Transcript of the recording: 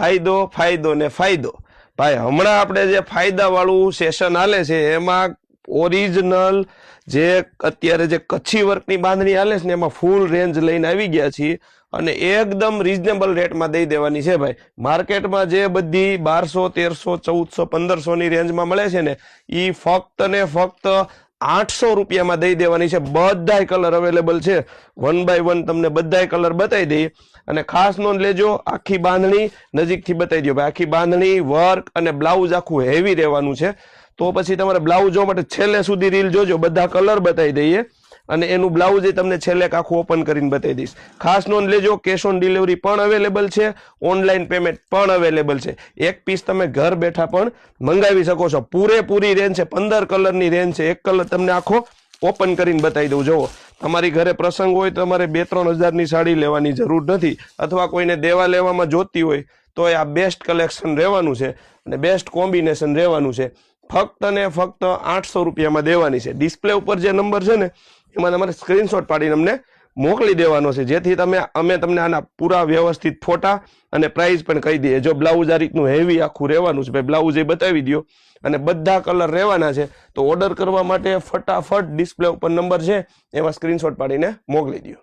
ફાયદો ફાયદો ને ફાયદો। ભાઈ હમણાં આપણે જે ફાયદાવાળું સેશન હાલે છે એમાં ઓરિજિનલ જે અત્યારે જે કચ્છી વર્કની બાંધણી હાલે છે ને એમાં ફૂલ રેન્જ લઈને આવી ગયા છીએ અને એકદમ રીઝનેબલ રેટમાં દઈ દેવાની છે ભાઈ। માર્કેટમાં જે બધી 1200 1300 1400 1500 ની રેન્જમાં મળે છે ને એ ફક્ત ને ફક્ત 800 રૂપિયામાં દઈ દેવાની છે। બધાય કલર અવેલેબલ છે, 1 by 1 તમને બધાય કલર બતાવી દઈએ અને ખાસ નોંધ લેજો આખી બાંધણી નજીકથી બતાવી દો ભાઈ। આખી બાંધણી વર્ક અને બ્લાઉઝ આખું હેવી રહેવાનું છે, તો પછી તમારે બ્લાઉઝ જોવા માટે છેલ્લે સુધી રીલ જોજો, બધા કલર બતાવી દઈએ અને એનું બ્લાઉઝ તમને છેલ્લે આખું ઓપન કરીને બતાવી દઈશ। ખાસ નોંધ લેજો કેશ ઓન ડિલિવરી પણ અવેલેબલ છે, ઓનલાઈન પેમેન્ટ પણ અવેલેબલ છે। એક પીસ તમે ઘર બેઠા પણ મંગાવી શકો છો। પૂરેપૂરી રેન્જ છે, 15 કલરની રેન્જ છે। એક કલર તમને આખો ઓપન કરીને બતાવી દઉં। જુઓ, તમારી ઘરે પ્રસંગ હોય તો તમારે 2-3 હજારની સાડી લેવાની જરૂર નથી, અથવા કોઈને દેવા લેવામાં જોતી હોય તો આ બેસ્ટ કલેક્શન રહેવાનું છે અને બેસ્ટ કોમ્બિનેશન રહેવાનું છે। ફક્ત ને ફક્ત 800 રૂપિયામાં દેવાની છે। ડિસ્પ્લે ઉપર જે નંબર છે ને એમાં તમારે સ્ક્રીનશોટ પાડીને અમને મોકલી દેવાનો છે, જેથી અમે તમને આના પૂરા વ્યવસ્થિત ફોટા અને પ્રાઇસ પણ કહી દઈએ। જો બ્લાઉઝ આ રીતનું હેવી આખું રહેવાનું છે ભાઈ, બ્લાઉઝ એ બતાવી દો અને બધા કલર રહેવાના છે। તો ઓર્ડર કરવા માટે ફટાફટ ડિસ્પ્લે ઉપર નંબર છે એમાં સ્ક્રીનશોટ પાડીને મોકલી દો।